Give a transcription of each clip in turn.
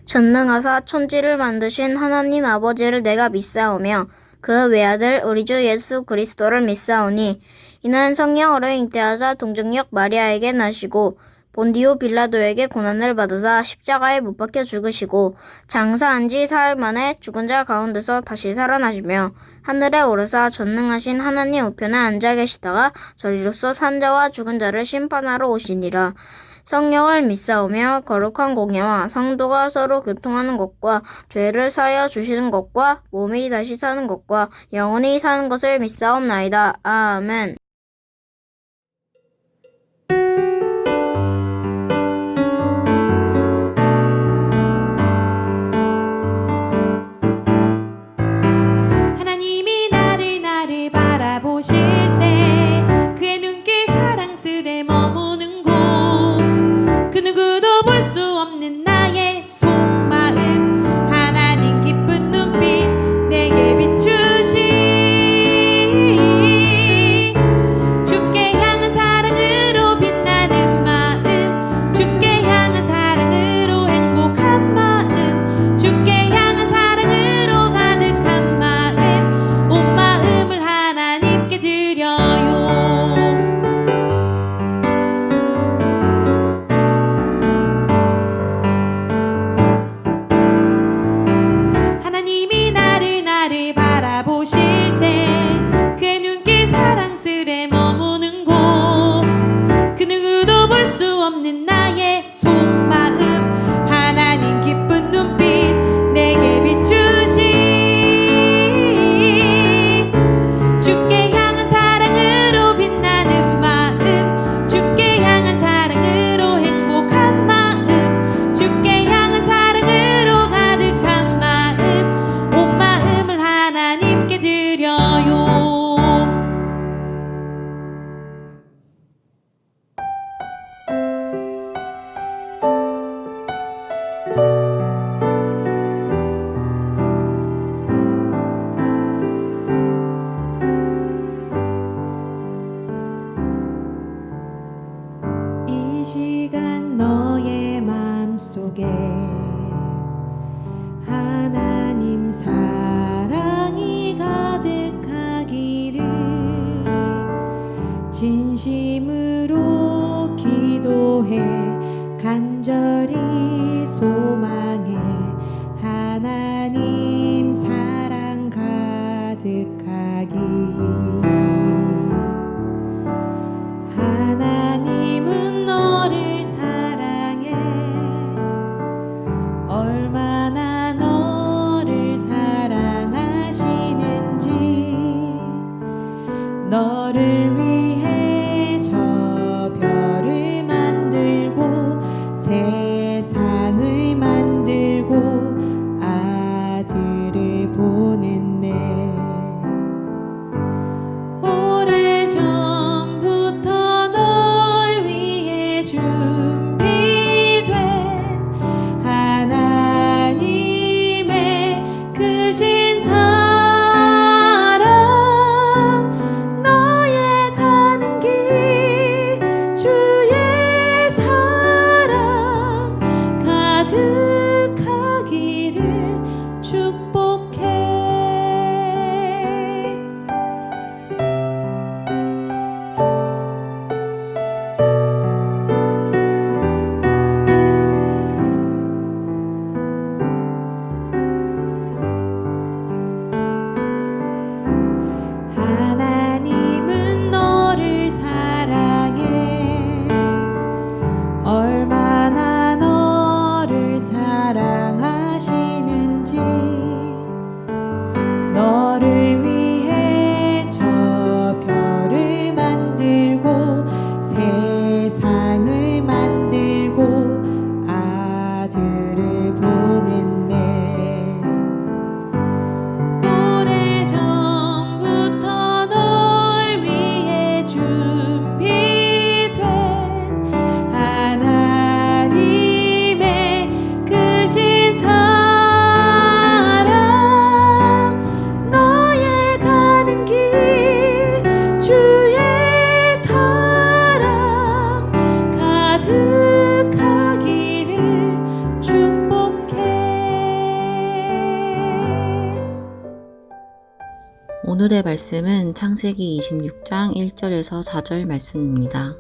전능하사 천지를 만드신 하나님 아버지를 내가 믿사오며 그 외아들 우리 주 예수 그리스도를 믿사오니 이는 성령으로 잉태하사 동정역 마리아에게 나시고 본디오 빌라도에게 고난을 받으사 십자가에 못 박혀 죽으시고 장사한 지 사흘 만에 죽은 자 가운데서 다시 살아나시며 하늘에 오르사 전능하신 하나님 우편에 앉아 계시다가 저리로서 산 자와 죽은 자를 심판하러 오시니라. 성령을 믿사오며 거룩한 공예와 성도가 서로 교통하는 것과 죄를 사하여 주시는 것과 몸이 다시 사는 것과 영원히 사는 것을 믿사옵나이다. 아멘. 하나님이 나를 바라보실 때 그의 눈길 사랑스레 머무는 곳 그 누구도 볼 수 없는 나의 속마음 하나님 기쁜 눈빛 내게 비추시 주께 향한 사랑으로 빛나는 마음 주께 향한 사랑으로 행복한 마음 주께 향한 사랑으로 가득한 마음 온 마음을 하나님께 드려요. 하나님이 나를 바라보실 때 그의 눈길 사랑스레 머무는 곳 그 누구도 볼 수 없는 나의 속마음 하나님 기쁜 눈빛 내게 비추시 주께 향한 사랑으로 빛나는 마음 주께 향한 사랑으로 행복한 마음 주께 향한 사랑으로 가득한 마음 온 마음을 하나님께 드려요. 이 시간 너의 맘속에 하나님 사랑이 가득하기를 진심으로 기도해 간절히 소망해 하나님 사랑 가득하기 하나님은 너를 사랑해 얼마나 너를 사랑하시는지 너를 위해 저 별을 만들고 세상을 만들고 아들을 보냈네. 오래전부터 널 위해 준비된 하나님의 크신 사랑 너의 가는 길 주의 사랑 가득하기를 축복해. 하나님은 너를 사랑해 얼마나 너를 사랑하시는지 너를 위해 저 별을 만들고 세상을 만들고 아들을 보냈네. 오래전부터 널 위해 준비된 하나님의 오늘의 말씀은 창세기 26장 1절에서 4절 말씀입니다.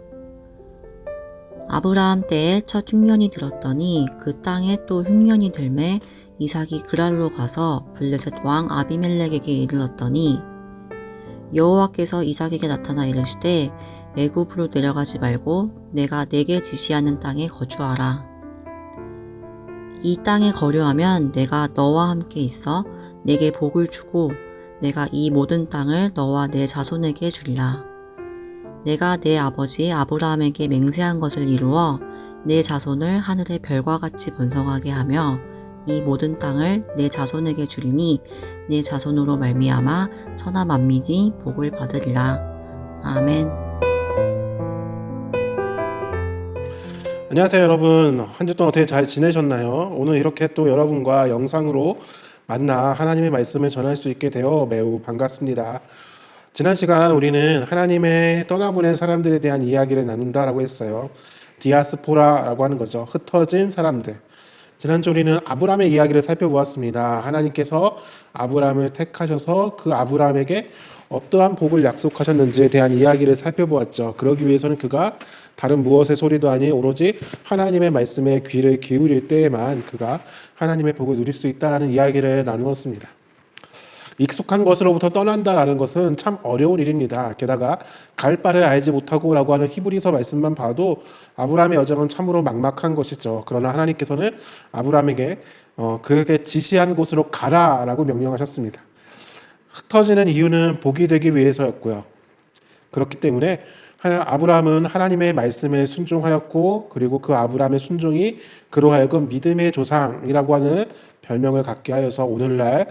아브라함 때에 첫 흉년이 들었더니 그 땅에 또 흉년이 들매 이삭이 그랄로 가서 블레셋 왕 아비멜렉에게 이르렀더니 여호와께서 이삭에게 나타나 이르시되 애굽으로 내려가지 말고 내가 네게 지시하는 땅에 거주하라. 이 땅에 거류하면 내가 너와 함께 있어 네게 복을 주고 내가 이 모든 땅을 너와 내 자손에게 주리라. 내가 내 아버지 아브라함에게 맹세한 것을 이루어 내 자손을 하늘의 별과 같이 번성하게 하며 이 모든 땅을 내 자손에게 주리니 내 자손으로 말미암아 천하 만민이 복을 받으리라. 아멘. 안녕하세요 여러분. 한 주 동안 어떻게 잘 지내셨나요? 오늘 이렇게 또 여러분과 영상으로 만나 하나님의 말씀을 전할 수 있게 되어 매우 반갑습니다. 지난 시간 우리는 하나님의 떠나보낸 사람들에 대한 이야기를 나눈다라고 했어요. 디아스포라라고 하는 거죠. 흩어진 사람들. 지난주 우리는 아브라함의 이야기를 살펴보았습니다. 하나님께서 아브라함을 택하셔서 그 아브라함에게 어떠한 복을 약속하셨는지에 대한 이야기를 살펴보았죠. 그러기 위해서는 그가 다른 무엇의 소리도 아닌 오로지 하나님의 말씀에 귀를 기울일 때에만 그가 하나님의 복을 누릴 수 있다는 이야기를 나누었습니다. 익숙한 것으로부터 떠난다라는 것은 참 어려운 일입니다. 게다가 갈 바를 알지 못하고라고 하는 히브리서 말씀만 봐도 아브라함의 여정은 참으로 막막한 것이죠. 그러나 하나님께서는 아브라함에게 그에게 지시한 곳으로 가라라고 명령하셨습니다. 흩어지는 이유는 복이 되기 위해서였고요. 그렇기 때문에 아브라함은 하나님의 말씀에 순종하였고 그리고 그 아브라함의 순종이 그로 하여금 믿음의 조상이라고 하는 별명을 갖게 하여서 오늘날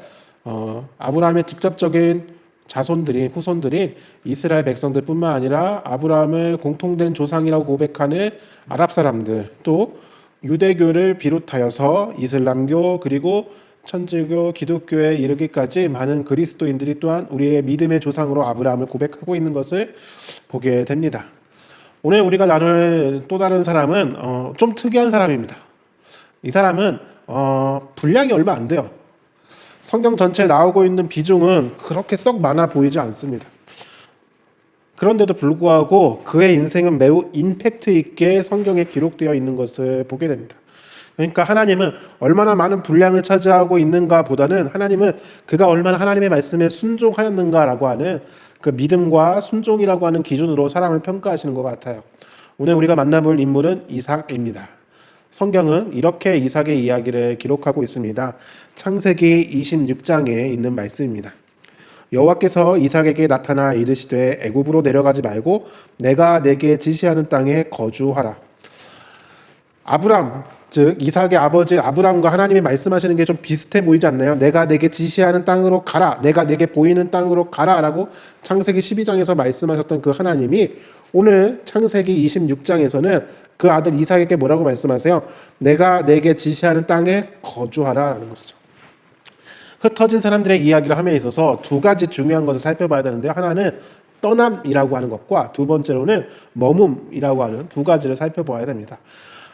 아브라함의 직접적인 자손들인 후손들인 이스라엘 백성들뿐만 아니라 아브라함을 공통된 조상이라고 고백하는 아랍 사람들, 또 유대교를 비롯하여서 이슬람교 그리고 천주교, 기독교에 이르기까지 많은 그리스도인들이 또한 우리의 믿음의 조상으로 아브라함을 고백하고 있는 것을 보게 됩니다. 오늘 우리가 나눌 또 다른 사람은 좀 특이한 사람입니다. 이 사람은 분량이 얼마 안 돼요. 성경 전체에 나오고 있는 비중은 그렇게 썩 많아 보이지 않습니다. 그런데도 불구하고 그의 인생은 매우 임팩트 있게 성경에 기록되어 있는 것을 보게 됩니다. 그러니까 하나님은 얼마나 많은 분량을 차지하고 있는가 보다는 하나님은 그가 얼마나 하나님의 말씀에 순종하였는가라고 하는 그 믿음과 순종이라고 하는 기준으로 사람을 평가하시는 것 같아요. 오늘 우리가 만나볼 인물은 이삭입니다. 성경은 이렇게 이삭의 이야기를 기록하고 있습니다. 창세기 26장에 있는 말씀입니다. 여호와께서 이삭에게 나타나 이르시되 애굽으로 내려가지 말고 내가 내게 지시하는 땅에 거주하라. 아브람, 즉 이삭의 아버지 아브람과 하나님이 말씀하시는 게 좀 비슷해 보이지 않나요? 내가 내게 지시하는 땅으로 가라, 내가 내게 보이는 땅으로 가라 라고 창세기 12장에서 말씀하셨던 그 하나님이 오늘 창세기 26장에서는 그 아들 이삭에게 뭐라고 말씀하세요? 내가 내게 지시하는 땅에 거주하라 라는 것이죠. 흩어진 사람들의 이야기를 함에 있어서 두 가지 중요한 것을 살펴봐야 되는데요. 하나는 떠남이라고 하는 것과 두 번째로는 머뭄이라고 하는 두 가지를 살펴봐야 됩니다.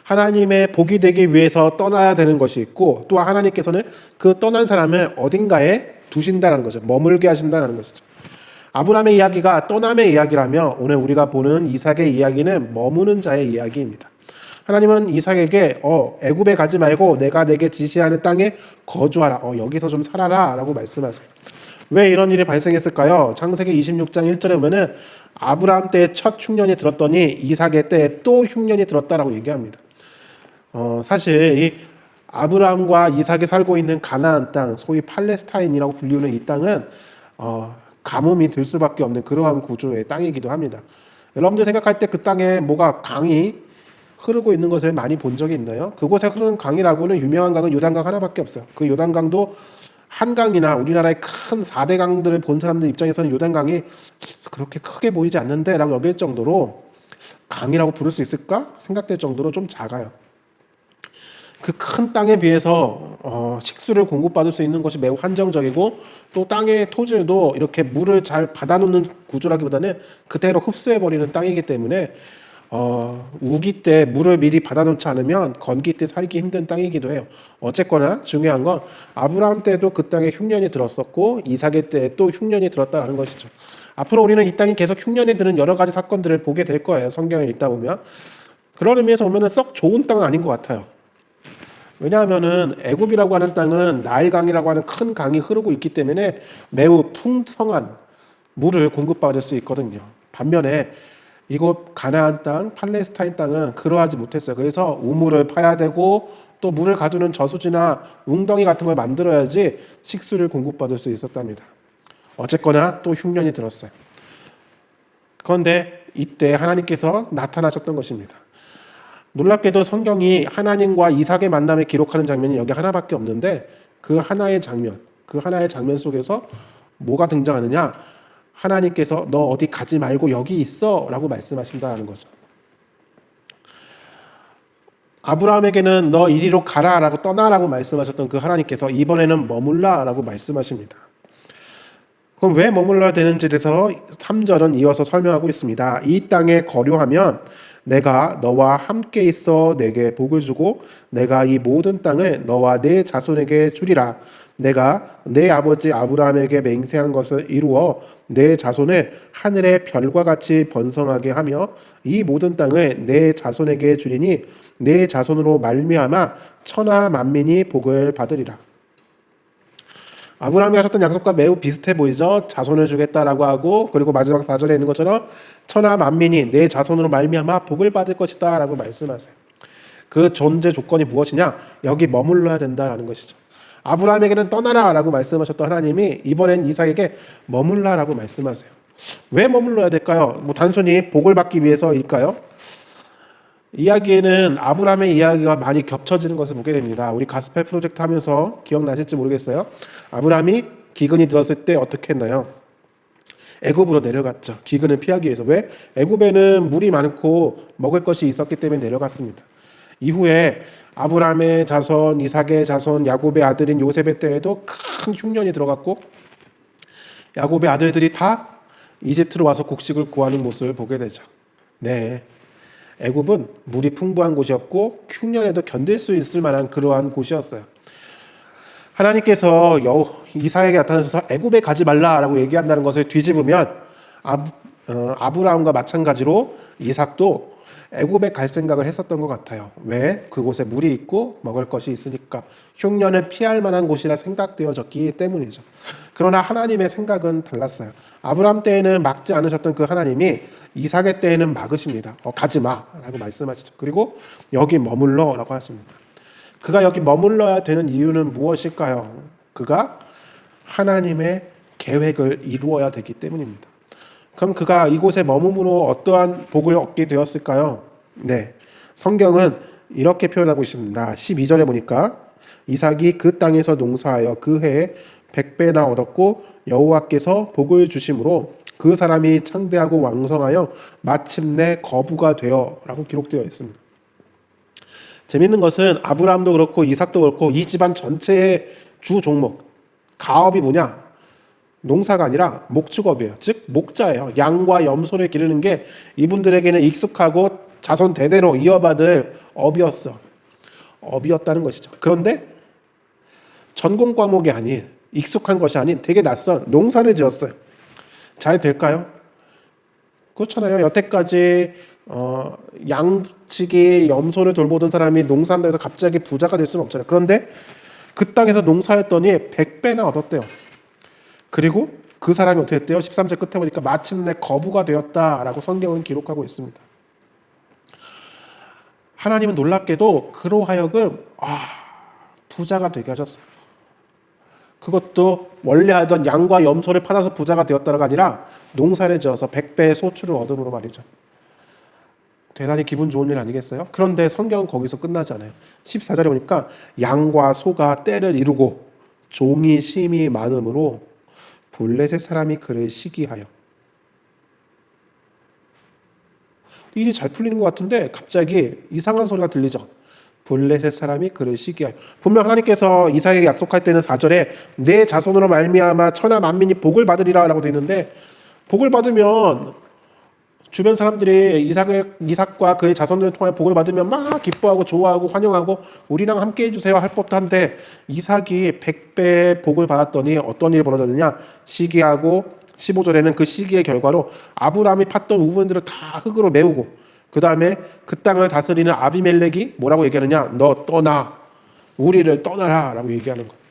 하나님의 복이 되기 위해서 떠나야 되는 것이 있고 또 하나님께서는 그 떠난 사람을 어딘가에 두신다는 거죠. 머물게 하신다는 것이죠. 아브라함의 이야기가 떠남의 이야기라며 오늘 우리가 보는 이삭의 이야기는 머무는 자의 이야기입니다. 하나님은 이삭에게 애굽에 가지 말고 내가 내게 지시하는 땅에 거주하라. 여기서 좀 살아라 라고 말씀하세요. 왜 이런 일이 발생했을까요? 창세기 26장 1절에 보면은 아브라함 때에 첫 흉년이 들었더니 이삭의 때에 또 흉년이 들었다라고 얘기합니다. 사실 이 아브라함과 이삭이 살고 있는 가나안 땅, 소위 팔레스타인이라고 불리는 이 땅은 가뭄이 들 수밖에 없는 그러한 구조의 땅이기도 합니다. 여러분들 생각할 때 그 땅에 뭐가 강이 흐르고 있는 것을 많이 본 적이 있나요? 그곳에 흐르는 강이라고는 유명한 강은 요단강 하나밖에 없어요. 그 요단강도 한강이나 우리나라의 큰 4대 강들을 본 사람들 입장에서는 요단강이 그렇게 크게 보이지 않는데 라고 여길 정도로 강이라고 부를 수 있을까 생각될 정도로 좀 작아요. 그 큰 땅에 비해서 식수를 공급받을 수 있는 것이 매우 한정적이고 또 땅의 토질도 이렇게 물을 잘 받아놓는 구조라기보다는 그대로 흡수해버리는 땅이기 때문에 우기 때 물을 미리 받아놓지 않으면 건기 때 살기 힘든 땅이기도 해요. 어쨌거나 중요한 건 아브라함 때도 그 땅에 흉년이 들었었고 이삭의 때 또 흉년이 들었다는 것이죠. 앞으로 우리는 이 땅이 계속 흉년이 드는 여러 가지 사건들을 보게 될 거예요. 성경을 읽다 보면. 그런 의미에서 보면 썩 좋은 땅은 아닌 것 같아요. 왜냐하면은 애굽이라고 하는 땅은 나일강이라고 하는 큰 강이 흐르고 있기 때문에 매우 풍성한 물을 공급받을 수 있거든요. 반면에 이곳 가나안 땅, 팔레스타인 땅은 그러하지 못했어요. 그래서 우물을 파야 되고 또 물을 가두는 저수지나 웅덩이 같은 걸 만들어야지 식수를 공급받을 수 있었답니다. 어쨌거나 또 흉년이 들었어요. 그런데 이때 하나님께서 나타나셨던 것입니다. 놀랍게도 성경이 하나님과 이삭의 만남을 기록하는 장면이 여기 하나밖에 없는데 그 하나의 장면 속에서 뭐가 등장하느냐? 하나님께서 너 어디 가지 말고 여기 있어 라고 말씀하신다는 거죠. 아브라함에게는 너 이리로 가라 라고 떠나라고 말씀하셨던 그 하나님께서 이번에는 머물라 라고 말씀하십니다. 그럼 왜 머물러야 되는지에 대해서 3절은 이어서 설명하고 있습니다. 이 땅에 거류하면 내가 너와 함께 있어 내게 복을 주고 내가 이 모든 땅을 너와 내 자손에게 주리라. 내가 내 아버지 아브라함에게 맹세한 것을 이루어 내 자손을 하늘의 별과 같이 번성하게 하며 이 모든 땅을 내 자손에게 주리니 내 자손으로 말미암아 천하 만민이 복을 받으리라. 아브라함이 하셨던 약속과 매우 비슷해 보이죠. 자손을 주겠다라고 하고 그리고 마지막 4절에 있는 것처럼 천하 만민이 내 자손으로 말미암아 복을 받을 것이다 라고 말씀하세요. 그 존재 조건이 무엇이냐? 여기 머물러야 된다라는 것이죠. 아브라함에게는 떠나라 라고 말씀하셨던 하나님이 이번엔 이삭에게 머물라 라고 말씀하세요. 왜 머물러야 될까요? 단순히 복을 받기 위해서일까요? 이야기에는 아브라함의 이야기가 많이 겹쳐지는 것을 보게 됩니다. 우리 가스펠 프로젝트 하면서 기억나실지 모르겠어요. 아브라함이 기근이 들었을 때 어떻게 했나요? 애굽으로 내려갔죠. 기근을 피하기 위해서. 왜? 애굽에는 물이 많고 먹을 것이 있었기 때문에 내려갔습니다. 이후에 아브라함의 자손, 이삭의 자손, 야곱의 아들인 요셉의 때에도 큰 흉년이 들어갔고 야곱의 아들들이 다 이집트로 와서 곡식을 구하는 모습을 보게 되죠. 네, 애굽은 물이 풍부한 곳이었고 흉년에도 견딜 수 있을 만한 그러한 곳이었어요. 하나님께서 이삭에게 나타나셔서 애굽에 가지 말라라고 얘기한다는 것을 뒤집으면 아브라함과 마찬가지로 이삭도 애굽에 갈 생각을 했었던 것 같아요. 왜? 그곳에 물이 있고 먹을 것이 있으니까 흉년을 피할 만한 곳이라 생각되어졌기 때문이죠. 그러나 하나님의 생각은 달랐어요. 아브라함 때에는 막지 않으셨던 그 하나님이 이삭의 때에는 막으십니다. 가지 마라고 말씀하시죠. 그리고 여기 머물러라고 하십니다. 그가 여기 머물러야 되는 이유는 무엇일까요? 그가 하나님의 계획을 이루어야 되기 때문입니다. 그럼 그가 이곳에 머금으로 어떠한 복을 얻게 되었을까요? 네, 성경은 이렇게 표현하고 있습니다. 12절에 보니까 이삭이 그 땅에서 농사하여 그 해에 100배나 얻었고 여호와께서 복을 주심으로 그 사람이 창대하고 왕성하여 마침내 거부가 되어 라고 기록되어 있습니다. 재밌는 것은 아브라함도 그렇고 이삭도 그렇고 이 집안 전체의 주 종목, 가업이 뭐냐? 농사가 아니라 목축업이에요. 즉 목자예요. 양과 염소를 기르는 게 이분들에게는 익숙하고 자손 대대로 이어받을 업이었다는 것이죠. 그런데 전공 과목이 아닌, 익숙한 것이 아닌 되게 낯선 농사를 지었어요. 잘 될까요? 그렇잖아요. 여태까지 양치기, 염소를 돌보던 사람이 농사한다고 해서 갑자기 부자가 될 수는 없잖아요. 그런데 그 땅에서 농사했더니 100배나 얻었대요. 그리고 그 사람이 어떻게 했대요? 13절 끝에 보니까 마침내 거부가 되었다라고 성경은 기록하고 있습니다. 하나님은 놀랍게도 그로 하여금 부자가 되게 하셨어요. 그것도 원래 하던 양과 염소를 팔아서 부자가 되었다가 아니라 농사를 지어서 100배의 소출을 얻음으로 말이죠. 대단히 기분 좋은 일 아니겠어요? 그런데 성경은 거기서 끝나지 않아요. 14절에 보니까 양과 소가 때를 이루고 종이 심이 많음으로 블레셋 사람이 그를 시기하여. 일이 잘 풀리는 것 같은데 갑자기 이상한 소리가 들리죠. 블레셋 사람이 그를 시기하여. 분명 하나님께서 이삭에게 약속할 때는 4절에 내 자손으로 말미암아 천하 만민이 복을 받으리라 라고 되어 있는데 복을 받으면 주변 사람들이 이삭과 그의 자손들을 통해 복을 받으면 막 기뻐하고 좋아하고 환영하고 우리랑 함께 해주세요 할 법도 한데 이삭이 100배 복을 받았더니 어떤 일이 벌어졌느냐. 시기하고 15절에는 그 시기의 결과로 아브라함이 팠던 우물들을 다 흙으로 메우고 그 다음에 그 땅을 다스리는 아비멜렉이 뭐라고 얘기하느냐. 너 떠나. 우리를 떠나라 라고 얘기하는 거예요.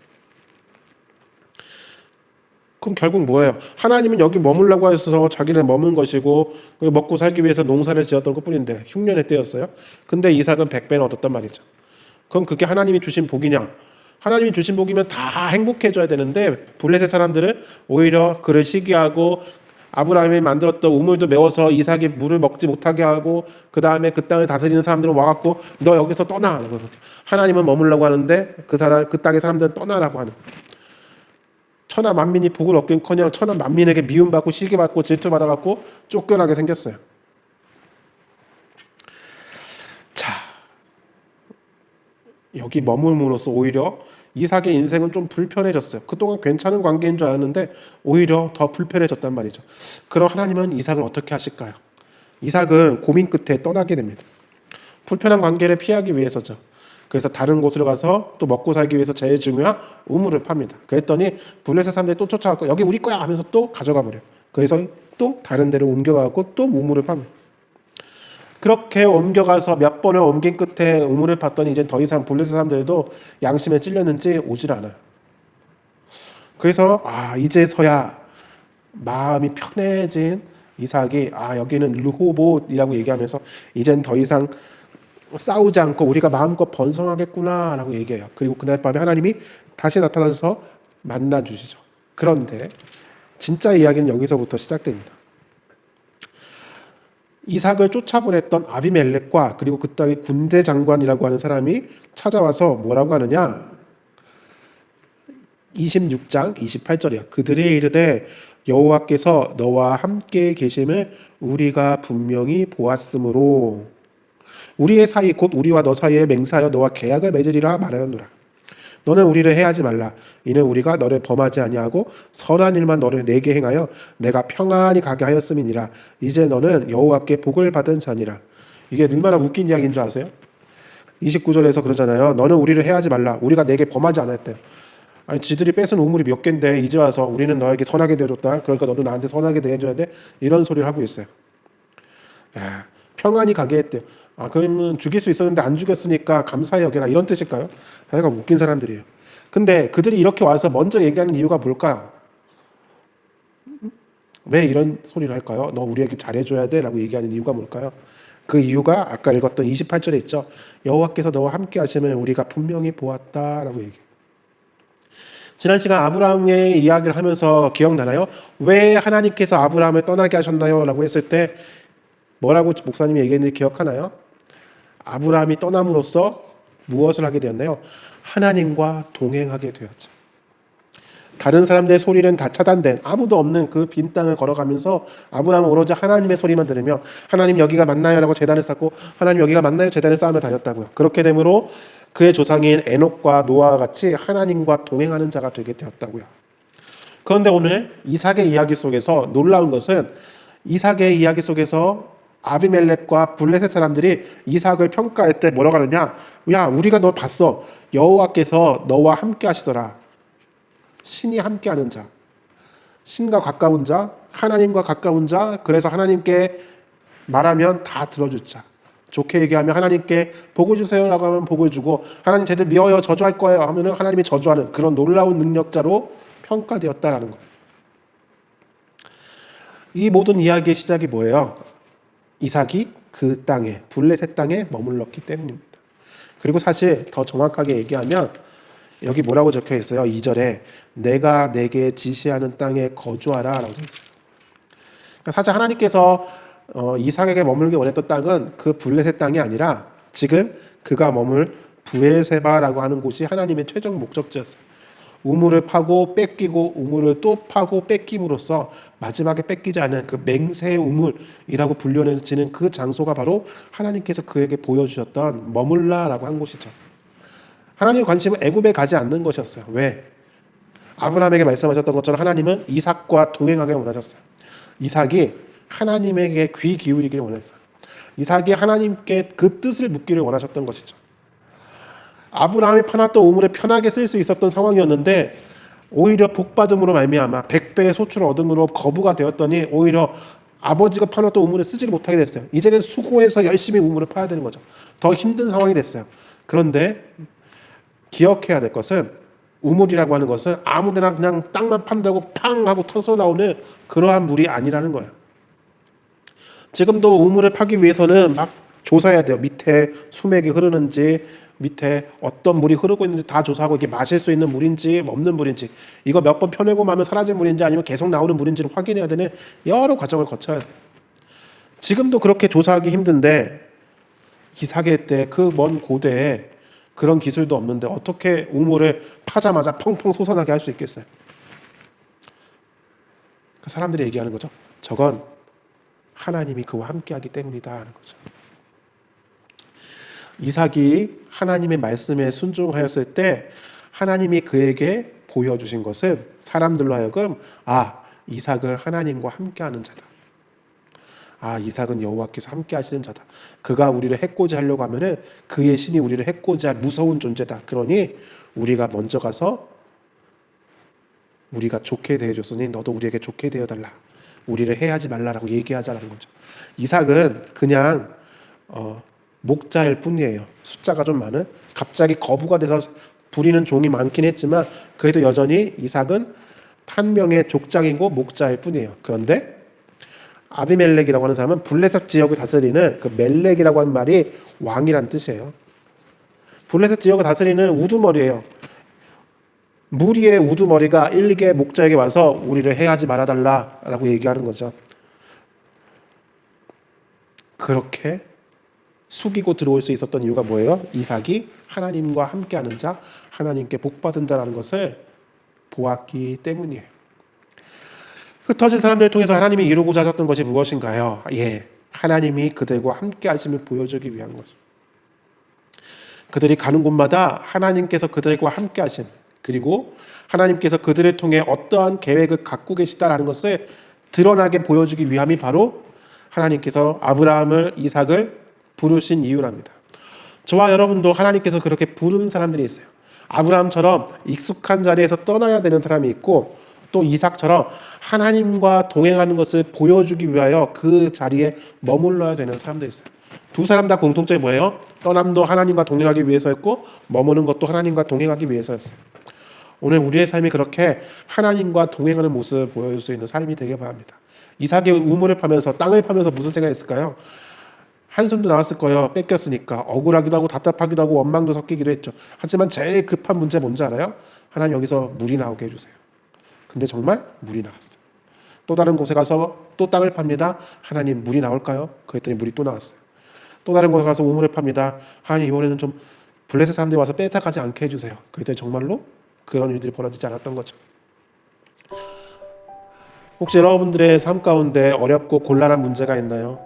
그럼 결국 뭐예요? 하나님은 여기 머물라고 하셔서 자기는 머문 것이고 먹고 살기 위해서 농사를 지었던 것뿐인데 흉년의 때였어요. 근데 이삭은 100배는 얻었단 말이죠. 그럼 그게 하나님이 주신 복이냐? 하나님이 주신 복이면 다 행복해져야 되는데 블레셋 사람들은 오히려 그를 시기하고 아브라함이 만들었던 우물도 메워서 이삭이 물을 먹지 못하게 하고 그 다음에 그 땅을 다스리는 사람들은 와갖고 너 여기서 떠나. 하나님은 머물라고 하는데 그 땅의 사람들은 떠나라고 하는. 천하 만민이 복을 얻긴커녕 천하 만민에게 미움받고 시기받고 질투받아갖고 쫓겨나게 생겼어요. 자, 여기 머물므로써 오히려 이삭의 인생은 좀 불편해졌어요. 그동안 괜찮은 관계인 줄 알았는데 오히려 더 불편해졌단 말이죠. 그럼 하나님은 이삭을 어떻게 하실까요? 이삭은 고민 끝에 떠나게 됩니다. 불편한 관계를 피하기 위해서죠. 그래서 다른 곳으로 가서 또 먹고 살기 위해서 제일 중요한 우물을 팝니다. 그랬더니 블레셋 사람들이 또 쫓아가고 여기 우리 거야 하면서 또 가져가 버려요. 그래서 또 다른 데로 옮겨가고 또 우물을 팝니다. 그렇게 옮겨가서 몇 번을 옮긴 끝에 우물을 팠더니 이제 더 이상 블레셋 사람들도 양심에 찔렸는지 오질 않아요. 그래서 이제서야 마음이 편해진 이삭이 여기는 르호봇이라고 얘기하면서 이젠 더 이상 싸우지 않고 우리가 마음껏 번성하겠구나 라고 얘기해요. 그리고 그날 밤에 하나님이 다시 나타나서 만나 주시죠. 그런데 진짜 이야기는 여기서부터 시작됩니다. 이삭을 쫓아보냈던 아비멜렉과 그리고 그 땅의 군대 장관이라고 하는 사람이 찾아와서 뭐라고 하느냐. 26장 28절이야. 그들이 이르되 여호와께서 너와 함께 계심을 우리가 분명히 보았으므로 우리의 사이 곧 우리와 너 사이에 맹세하여 너와 계약을 맺으리라 말하였노라. 너는 우리를 해하지 말라. 이는 우리가 너를 범하지 아니하고 선한 일만 너를 내게 행하여 내가 평안히 가게 하였음이니라. 이제 너는 여호와께 복을 받은 자니라. 이게 얼마나 웃긴 이야기인 줄 아세요? 29절에서 그러잖아요. 너는 우리를 해하지 말라. 우리가 내게 범하지 않았대요. 아니 지들이 뺏은 우물이 몇 갠데 이제 와서 우리는 너에게 선하게 대해줬다. 그러니까 너도 나한테 선하게 대해줘야 돼. 이런 소리를 하고 있어요. 평안히 가게 했대요. 그러면 죽일 수 있었는데 안 죽였으니까 감사히 여겨라 이런 뜻일까요? 하여간 웃긴 사람들이에요. 근데 그들이 이렇게 와서 먼저 얘기하는 이유가 뭘까요? 왜 이런 소리를 할까요? 너 우리에게 잘해줘야 돼 라고 얘기하는 이유가 뭘까요? 그 이유가 아까 읽었던 28절에 있죠. 여호와께서 너와 함께 하시면 우리가 분명히 보았다라고 얘기해요. 지난 시간 아브라함의 이야기를 하면서 기억나나요? 왜 하나님께서 아브라함을 떠나게 하셨나요? 라고 했을 때 뭐라고 목사님이 얘기했는지 기억하나요? 아브라함이 떠남으로써 무엇을 하게 되었나요? 하나님과 동행하게 되었죠. 다른 사람들의 소리는 다 차단된 아무도 없는 그 빈 땅을 걸어가면서 아브라함은 오로지 하나님의 소리만 들으며 하나님 여기가 맞나요? 라고 제단을 쌓고 하나님 여기가 맞나요? 제단을 쌓으며 다녔다고요. 그렇게 되므로 그의 조상인 에녹과 노아와 같이 하나님과 동행하는 자가 되게 되었다고요. 그런데 오늘 이삭의 이야기 속에서 놀라운 것은 이삭의 이야기 속에서 아비멜렉과 블레셋 사람들이 이삭을 평가할 때 뭐라고 하느냐. 야 우리가 너 봤어. 여호와께서 너와 함께 하시더라. 신이 함께하는 자, 신과 가까운 자, 하나님과 가까운 자. 그래서 하나님께 말하면 다 들어줄 자. 좋게 얘기하면 하나님께 복을 주세요라고 하면 복을 주고 하나님 쟤들 미워요 저주할 거예요 하면은 하나님이 저주하는 그런 놀라운 능력자로 평가되었다라는 거예요. 이 모든 이야기의 시작이 뭐예요? 이삭이 그 땅에 블레셋 땅에 머물렀기 때문입니다. 그리고 사실 더 정확하게 얘기하면 여기 뭐라고 적혀 있어요? 2절에 내가 내게 지시하는 땅에 거주하라 라고 되어 있어요. 그러니까 사실 하나님께서 이삭에게 머물게 원했던 땅은 그 블레셋 땅이 아니라 지금 그가 머물 부엘세바라고 하는 곳이 하나님의 최종 목적지였어요. 우물을 파고 뺏기고 우물을 또 파고 뺏김으로써 마지막에 뺏기지 않은 그 맹세 우물이라고 불려지는 그 장소가 바로 하나님께서 그에게 보여주셨던 머물라라고 한 곳이죠. 하나님의 관심은 애굽에 가지 않는 것이었어요. 왜? 아브라함에게 말씀하셨던 것처럼 하나님은 이삭과 동행하게 원하셨어요. 이삭이 하나님에게 귀 기울이기를 원했어요. 이삭이 하나님께 그 뜻을 묻기를 원하셨던 것이죠. 아브라함이 파놨던 우물에 편하게 쓸 수 있었던 상황이었는데 오히려 복받음으로 말미암아 100배의 소출을 얻음으로 거부가 되었더니 오히려 아버지가 파놨던 우물을 쓰지 못하게 됐어요. 이제는 수고해서 열심히 우물을 파야 되는 거죠. 더 힘든 상황이 됐어요. 그런데 기억해야 될 것은 우물이라고 하는 것은 아무데나 그냥 땅만 판다고 팡 하고 터서 나오는 그러한 물이 아니라는 거예요. 지금도 우물을 파기 위해서는 막 조사해야 돼요. 밑에 수맥이 흐르는지, 밑에 어떤 물이 흐르고 있는지 다 조사하고 이게 마실 수 있는 물인지 없는 물인지, 이거 몇 번 펴내고 마면 사라진 물인지 아니면 계속 나오는 물인지를 확인해야 되는 여러 과정을 거쳐야 돼요. 지금도 그렇게 조사하기 힘든데 이삭의 때 그 먼 고대에 그런 기술도 없는데 어떻게 우물을 파자마자 펑펑 솟아나게 할 수 있겠어요? 그 사람들이 얘기하는 거죠. 저건 하나님이 그와 함께하기 때문이다 하는 거죠. 이삭이 하나님의 말씀에 순종하였을 때 하나님이 그에게 보여주신 것은 사람들로 하여금 이삭은 하나님과 함께하는 자다. 이삭은 여호와께서 함께하시는 자다. 그가 우리를 해코지 하려고 하면은 그의 신이 우리를 해코지할 무서운 존재다. 그러니 우리가 먼저 가서 우리가 좋게 대해줬으니 너도 우리에게 좋게 대해달라. 우리를 해하지 말라라고 얘기하자라는 거죠. 이삭은 그냥 목자일 뿐이에요. 숫자가 좀 많은, 갑자기 거부가 돼서 부리는 종이 많긴 했지만 그래도 여전히 이삭은 한 명의 족장이고 목자일 뿐이에요. 그런데 아비멜렉이라고 하는 사람은 블레셋 지역을 다스리는, 그 멜렉이라고 하는 말이 왕이란 뜻이에요. 블레셋 지역을 다스리는 우두머리예요. 무리의 우두머리가 일개 목자에게 와서 우리를 해하지 말아달라라고 얘기하는 거죠. 그렇게 숙이고 들어올 수 있었던 이유가 뭐예요? 이삭이 하나님과 함께하는 자, 하나님께 복받은 자라는 것을 보았기 때문이에요. 흩어진 사람들을 통해서 하나님이 이루고자 하셨던 것이 무엇인가요? 하나님이 그들과 함께 하심을 보여주기 위한 거죠. 그들이 가는 곳마다 하나님께서 그들과 함께 하심, 그리고 하나님께서 그들을 통해 어떠한 계획을 갖고 계시다라는 것을 드러나게 보여주기 위함이 바로 하나님께서 아브라함을, 이삭을 부르신 이유랍니다. 저와 여러분도 하나님께서 그렇게 부르는 사람들이 있어요. 아브라함처럼 익숙한 자리에서 떠나야 되는 사람이 있고, 또 이삭처럼 하나님과 동행하는 것을 보여주기 위하여 그 자리에 머물러야 되는 사람도 있어요. 두 사람 다 공통점이 뭐예요? 떠남도 하나님과 동행하기 위해서였고 머무는 것도 하나님과 동행하기 위해서였어요. 오늘 우리의 삶이 그렇게 하나님과 동행하는 모습을 보여줄 수 있는 삶이 되길 바랍니다. 이삭이 우물을 파면서, 땅을 파면서 무슨 생각했을까요? 한숨도 나왔을 거예요. 뺏겼으니까 억울하기도 하고 답답하기도 하고 원망도 섞이기도 했죠. 하지만 제일 급한 문제 뭔지 알아요? 하나님 여기서 물이 나오게 해주세요. 근데 정말 물이 나왔어요. 또 다른 곳에 가서 또 땅을 팝니다. 하나님 물이 나올까요? 그랬더니 물이 또 나왔어요. 또 다른 곳에 가서 우물을 팝니다. 하나님 이번에는 좀 블레셋 사람들이 와서 뺏어가지 않게 해주세요. 그랬더니 정말로 그런 일들이 벌어지지 않았던 거죠. 혹시 여러분들의 삶 가운데 어렵고 곤란한 문제가 있나요?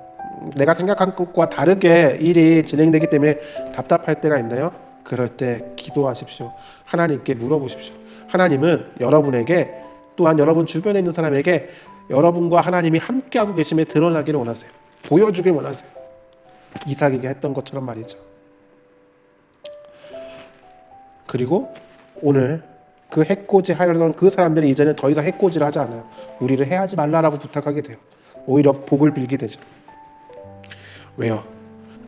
내가 생각한 것과 다르게 일이 진행되기 때문에 답답할 때가 있나요? 그럴 때 기도하십시오. 하나님께 물어보십시오. 하나님은 여러분에게, 또한 여러분 주변에 있는 사람에게 여러분과 하나님이 함께하고 계심에 드러나기를 원하세요. 보여주길 원하세요. 이삭에게 했던 것처럼 말이죠. 그리고 오늘 그 해코지 하려던 그 사람들이 이제는 더 이상 해코지를 하지 않아요. 우리를 해하지 말라라고 부탁하게 돼요. 오히려 복을 빌게 되죠. 왜요?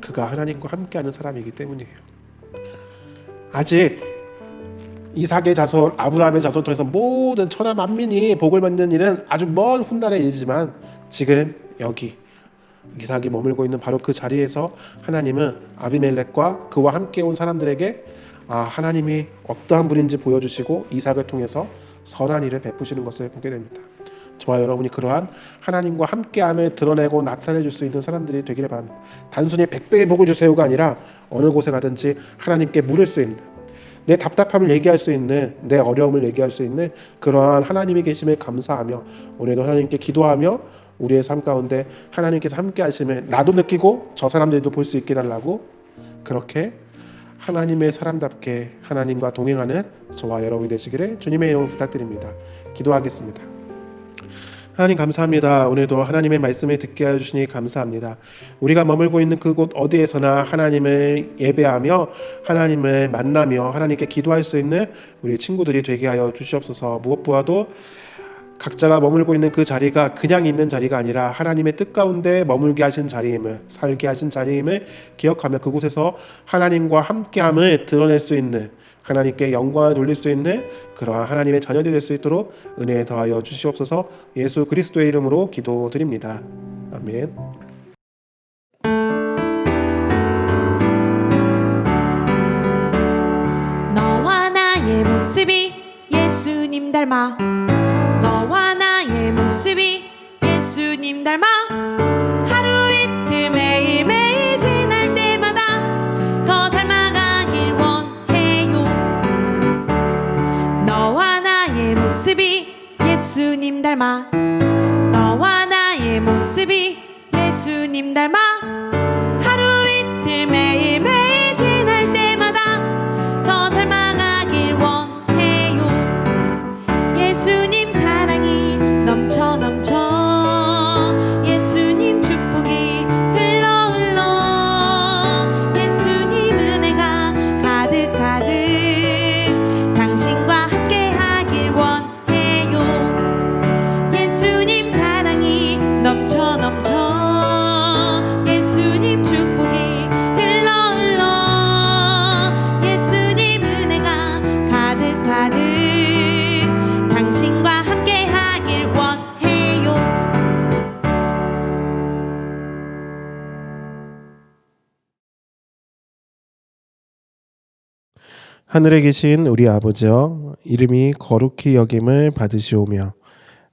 그가 하나님과 함께하는 사람이기 때문이에요. 아직 이삭의 자손, 아브라함의 자손 통해서 모든 천하 만민이 복을 받는 일은 아주 먼 훗날의 일이지만 지금 여기 이삭이 머물고 있는 바로 그 자리에서 하나님은 아비멜렉과 그와 함께 온 사람들에게 하나님이 어떠한 분인지 보여주시고 이삭을 통해서 선한 일을 베푸시는 것을 보게 됩니다. 저와 여러분이 그러한 하나님과 함께함을 드러내고 나타내줄 수 있는 사람들이 되기를 바랍니다. 단순히 100배의 복을 주세요가 아니라 어느 곳에 가든지 하나님께 물을 수 있는, 내 답답함을 얘기할 수 있는, 내 어려움을 얘기할 수 있는 그러한 하나님이 계심에 감사하며 오늘도 하나님께 기도하며 우리의 삶 가운데 하나님께서 함께 하심을 나도 느끼고 저 사람들도 볼 수 있게 달라고, 그렇게 하나님의 사람답게 하나님과 동행하는 저와 여러분이 되시기를 주님의 이름으로 부탁드립니다. 기도하겠습니다. 하나님 감사합니다. 오늘도 하나님의 말씀을 듣게 해주시니 감사합니다. 우리가 머물고 있는 그곳 어디에서나 하나님을 예배하며 하나님을 만나며 하나님께 기도할 수 있는 우리 친구들이 되게 하여 주시옵소서. 무엇보다도 각자가 머물고 있는 그 자리가 그냥 있는 자리가 아니라 하나님의 뜻 가운데 머물게 하신 자리임을, 살게 하신 자리임을 기억하며 그곳에서 하나님과 함께함을 드러낼 수 있는, 하나님께 영광을 돌릴 수 있는 그러한 하나님의 자녀들이 될 수 있도록 은혜 더하여 주시옵소서. 예수 그리스도의 이름으로 기도드립니다. 아멘. 너와 나의 모습이 예수님 닮아 너와 나의 모습이 예수님 닮아 하루 이틀 매일매일 지날 때마다 더 닮아가길 원해요. 너와 나의 모습이 예수님 닮아 너와 나의 모습이 예수님 닮아 하루 이틀 매일매일 지날 때마다 더 닮아가길 원해요. 예수님 사랑이 넘쳐 예수님 축복이 흘러 예수님 은혜가 가득 당신과 함께하길 원해요. 예수님 사랑이 넘쳐 예수님 축복이 흘러 예수님 은혜가 가득 당신과 함께하길 원해요. 하늘에 계신 우리 아버지여, 이름이 거룩히 여김을 받으시오며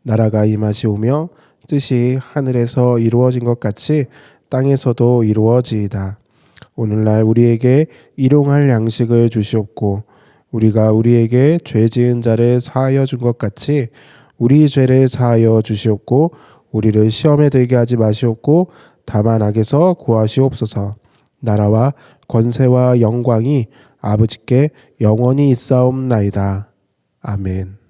나라가 임하시오며 뜻이 하늘에서 이루어진 것 같이 땅에서도 이루어지이다. 오늘날 우리에게 일용할 양식을 주시옵고 우리가 우리에게 죄 지은 자를 사하여 준 것 같이 우리 죄를 사하여 주시옵고 우리를 시험에 들게 하지 마시옵고 다만 악에서 구하시옵소서. 나라와 권세와 영광이 아버지께 영원히 있사옵나이다. 아멘.